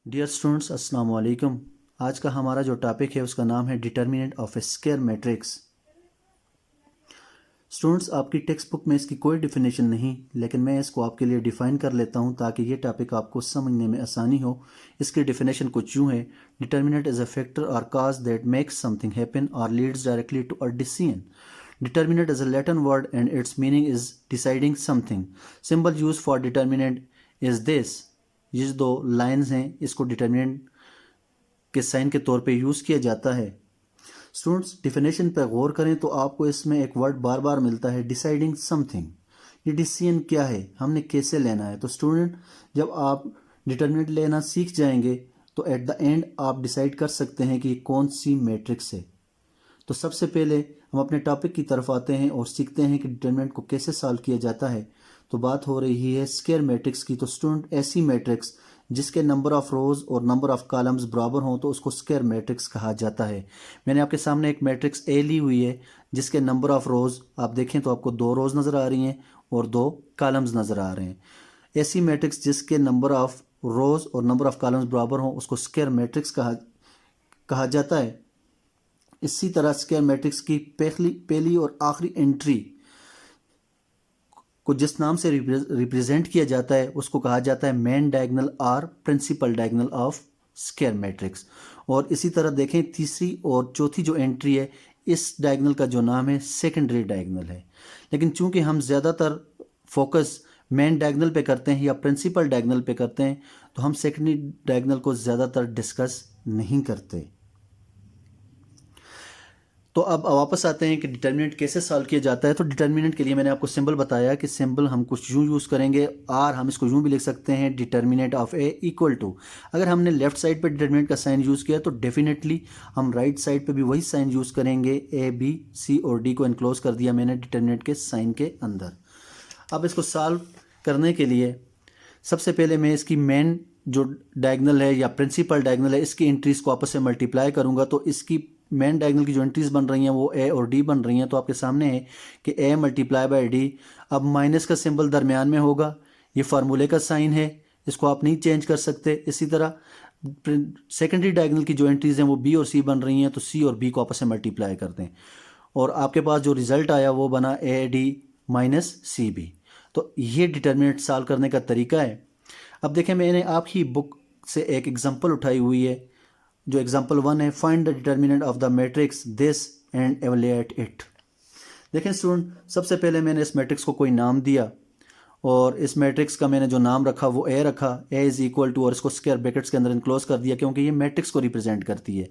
Dear students अस्सलाम वालेकुम। आज का हमारा जो टॉपिक है उसका नाम है determinant of A square matrix. Students, आपकी टेक्स्ट बुक में इसकी कोई डिफिनेशन नहीं, लेकिन मैं इसको आपके लिए डिफ़ाइन कर लेता हूँ ताकि ये टॉपिक आपको समझने में आसानी हो। इसकी डिफिनेशन कुछ यूँ है: determinant is a factor or cause that makes something happen or leads directly to a decision. Determinant is a Latin word and its meaning is deciding something. Symbol use for determinant is this. ये जो दो lines हैं इसको determinant के sign के तौर पे use किया जाता है। स्टूडेंट्स, डिफिनेशन पर गौर करें तो आपको इसमें एक वर्ड बार बार मिलता है, डिसाइडिंग समथिंग। ये डिसीजन क्या है, हमने कैसे लेना है। तो स्टूडेंट, जब आप डिटर्मिनेंट लेना सीख जाएंगे तो एट द एंड आप डिसाइड कर सकते हैं कि कौन सी मैट्रिक्स है। तो सबसे पहले हम अपने टॉपिक की तरफ आते हैं और सीखते हैं कि डिटर्मिनेंट को कैसे सॉल्व किया जाता है। तो बात हो रही है स्क्वायर मैट्रिक्स की। तो स्टूडेंट, ऐसी मैट्रिक्स जिसके नंबर ऑफ रोज और नंबर ऑफ कॉलम्स बराबर हों तो उसको स्क्वायर मैट्रिक्स कहा जाता है। मैंने आपके सामने एक मैट्रिक्स ए ली हुई है जिसके नंबर ऑफ रोज आप देखें तो आपको 2 रोज नज़र आ रही हैं और 2 कॉलम्स नज़र आ रहे हैं। ऐसी मैट्रिक्स जिसके नंबर ऑफ रोज और नंबर ऑफ कॉलम्स बराबर हों उसको स्क्वायर मैट्रिक्स कहा जाता है। इसी तरह स्क्वायर मैट्रिक्स की पहली और आखिरी एंट्री को जिस नाम से रिप्रेजेंट किया जाता है उसको कहा जाता है main diagonal or principal diagonal of square matrix. और इसी तरह देखें, तीसरी और चौथी जो एंट्री है इस डायगोनल का जो नाम है सेकेंडरी डायगोनल है। लेकिन चूंकि हम ज़्यादातर फोकस मेन डायगोनल पे करते हैं या प्रिंसिपल डायगोनल पे करते हैं तो हम सेकेंडरी डायगोनल को ज़्यादातर डिस्कस नहीं करते। तो अब वापस आते हैं कि डिटर्मिनेंट कैसे सॉल्व किया जाता है। तो डिटर्मिनेंट के लिए मैंने आपको सिंबल बताया कि सिंबल हम कुछ यूँ यूज़ करेंगे और हम इसको यूँ भी लिख सकते हैं, determinant of A equal to. अगर हमने लेफ्ट साइड पर डिटर्मिनेंट का साइन यूज़ किया तो डेफिनेटली हम राइट साइड पे भी वही साइन यूज़ करेंगे। ए बी सी और डी को इनक्लोज कर दिया मैंने डिटर्मिनेंट के साइन के अंदर। अब इसको सॉल्व करने के लिए सबसे पहले मैं इसकी मेन जो डायगोनल है या प्रिंसिपल डायगोनल है इसकी एंट्रीज को आपस में मल्टीप्लाई करूंगा। तो इसकी मेन डायगोनल की जो एंट्रीज बन रही हैं वो ए और डी बन रही हैं। तो आपके सामने है कि ए मल्टीप्लाई बाय डी। अब माइनस का सिंबल दरमियान में होगा, ये फार्मूले का साइन है, इसको आप नहीं चेंज कर सकते। इसी तरह सेकेंडरी डायगोनल की जो एंट्रीज हैं वो बी और सी बन रही हैं, तो सी और बी को आपस में मल्टीप्लाई कर दें और आपके पास जो रिजल्ट आया वो बना A D minus C B. तो ये डिटर्मिनेंट सॉल्व करने का तरीका है। अब देखें, मैंने आपकी बुक से एक एग्जांपल उठाई हुई है। जो एग्जांपल 1 है, find the determinant of the matrix this and evaluate it. देखें स्टूडेंट, सबसे पहले मैंने इस मैट्रिक्स को कोई नाम दिया और इस मैट्रिक्स का मैंने जो नाम रखा वो ए रखा, ए इज़ इक्वल टू, और इसको स्क्वायर ब्रैकेट्स के अंदर इनक्लोज कर दिया क्योंकि ये मैट्रिक्स को रिप्रेजेंट करती है।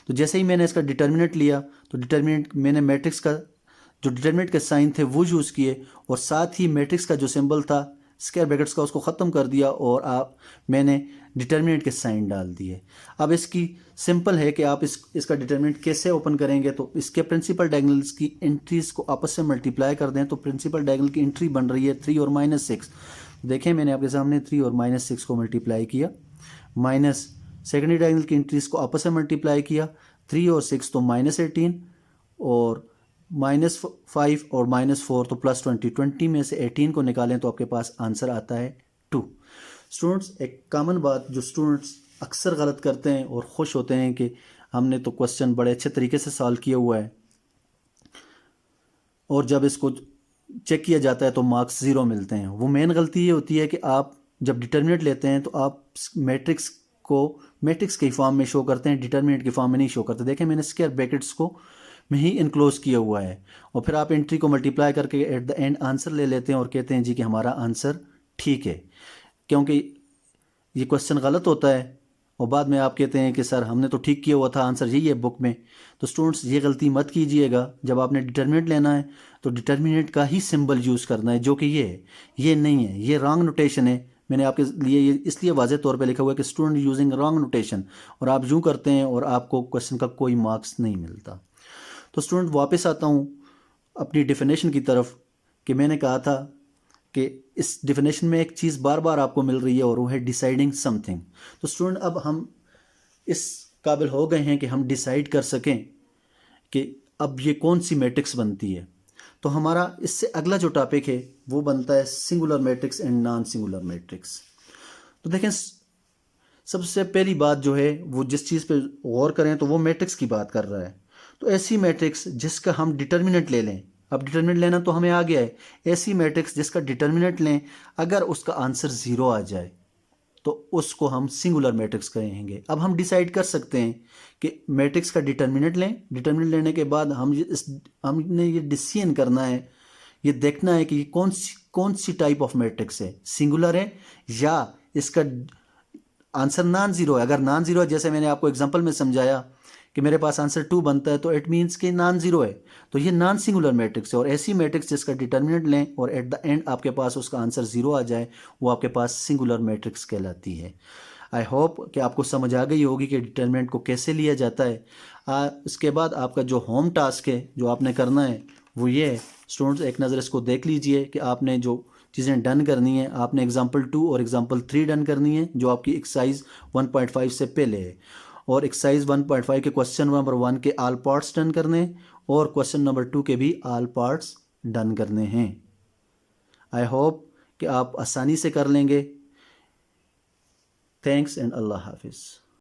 तो जैसे ही मैंने इसका डिटर्मिनेंट लिया तो डिटर्मिनेंट मैंने मैट्रिक्स का जो डिटर्मिनेंट के साइन थे वो यूज़ किए और साथ ही मैट्रिक्स का जो सिंबल था स्क्वायर ब्रैकेट्स का उसको ख़त्म कर दिया और मैंने डिटर्मिनेंट के साइन डाल दिए। अब इसकी सिंपल है कि आप इसका डिटर्मिनेंट कैसे ओपन करेंगे। तो इसके प्रिंसिपल डायगोनल्स की एंट्रीज को आपस से मल्टीप्लाई कर दें तो प्रिंसिपल डायगोनल की एंट्री बन रही है 3 और -6। देखें, मैंने आपके सामने 3 और -6 को मल्टीप्लाई किया, माइनस सेकेंडरी डायगोनल की एंट्रीज को आपस में मल्टीप्लाई किया, 3 और 6 तो -18 और -5 और -4 तो +20। 20 में से 18 को निकालें तो आपके पास आंसर आता है 2। स्टूडेंट्स, एक कॉमन बात जो स्टूडेंट्स अक्सर गलत करते हैं और खुश होते हैं कि हमने तो क्वेश्चन बड़े अच्छे तरीके से सॉल्व किया हुआ है और जब इसको चेक किया जाता है तो मार्क्स 0 मिलते हैं। वो मेन गलती ये होती है कि आप जब डिटर्मिनेंट लेते हैं तो आप मैट्रिक्स को मैट्रिक्स के फॉर्म में शो करते हैं, डिटर्मिनेंट के फॉर्म में नहीं शो करते। देखें, मैंने स्क्वायर ब्रैकेट्स को में ही इनक्लोज किया हुआ है और फिर आप एंट्री को मल्टीप्लाई करके एट द एंड आंसर ले लेते हैं और कहते हैं जी कि हमारा आंसर ठीक है, क्योंकि ये क्वेश्चन गलत होता है और बाद में आप कहते हैं कि सर हमने तो ठीक किया हुआ था, आंसर यही है बुक में। तो स्टूडेंट्स, ये गलती मत कीजिएगा। जब आपने डिटर्मिनेंट लेना है तो डिटर्मिनेंट का ही सिंबल यूज़ करना है जो कि ये है, ये नहीं है, ये रॉन्ग नोटेशन है। मैंने आपके लिए ये इसलिए वाज़ेह तौर पे लिखा हुआ है कि स्टूडेंट यूजिंग रॉन्ग नोटेशन, और आप यूँ करते हैं और आपको क्वेश्चन का कोई मार्क्स नहीं मिलता। तो स्टूडेंट, वापस आता हूँ अपनी डिफिनेशन की तरफ कि मैंने कहा था कि इस डिफिनेशन में एक चीज़ बार बार आपको मिल रही है और वो है डिसाइडिंग समथिंग। तो स्टूडेंट, अब हम इस काबिल हो गए हैं कि हम डिसाइड कर सकें कि अब ये कौन सी मैट्रिक्स बनती है। तो हमारा इससे अगला जो टॉपिक है वो बनता है singular matrix and non singular matrix. तो देखें, سب سے پہلی بات جو ہے وہ جس چیز پہ غور کریں تو وہ میٹرکس کی بات کر رہا ہے. تو ایسی میٹرکس جس کا ہم ڈٹرمنٹ لے لیں. اب ڈٹرمنٹ لینا تو ہمیں آ گیا ہے. ایسی میٹرکس جس کا ڈٹرمنٹ لیں اگر اس کا آنسر 0 آ جائے تو اس کو ہم سنگولر میٹرکس کہیں گے. اب ہم ڈیسائیڈ کر سکتے ہیں کہ میٹرکس کا ڈٹرمنٹ لیں. ڈٹرمنٹ لینے کے بعد ہم نے یہ ڈیسیژن کرنا ہے، یہ دیکھنا ہے کہ یہ کون سی ٹائپ آف میٹرکس ہے، سنگولر ہے یا اس کا آنسر نان زیرو ہے. اگر نان زیرو ہے، جیسے میں نے آپ کو ایگزامپل میں سمجھایا کہ میرے پاس آنسر 2 بنتا ہے، تو اٹ مینس کہ نان زیرو ہے، تو یہ نان سنگولر میٹرکس ہے. اور ایسی میٹرکس جس کا ڈٹرمنٹ لیں اور ایٹ دا اینڈ آپ کے پاس اس کا آنسر 0 آ جائے، وہ آپ کے پاس سنگولر میٹرکس کہلاتی ہے. آئی ہوپ کہ آپ کو سمجھ آ گئی ہوگی کہ ڈٹرمنٹ کو کیسے لیا جاتا ہے. اس کے بعد آپ کا جو ہوم ٹاسک ہے جو آپ نے کرنا ہے وہ یہ ہے. اسٹوڈنٹس ایک نظر اس کو دیکھ لیجئے کہ آپ نے جو چیزیں ڈن کرنی ہیں، آپ نے ایگزامپل 2 اور ایگزامپل 3 ڈن کرنی ہے جو آپ کی ایکسرسائز 1.5 سے پہلے ہے. اور ایکسرسائز 1.5 کے کوسچن نمبر 1 کے آل پارٹس ڈن کرنے ہیں اور کوسچن نمبر 2 کے بھی آل پارٹس ڈن کرنے ہیں. آئی ہوپ کہ آپ آسانی سے کر لیں گے. تھینکس اینڈ اللہ حافظ.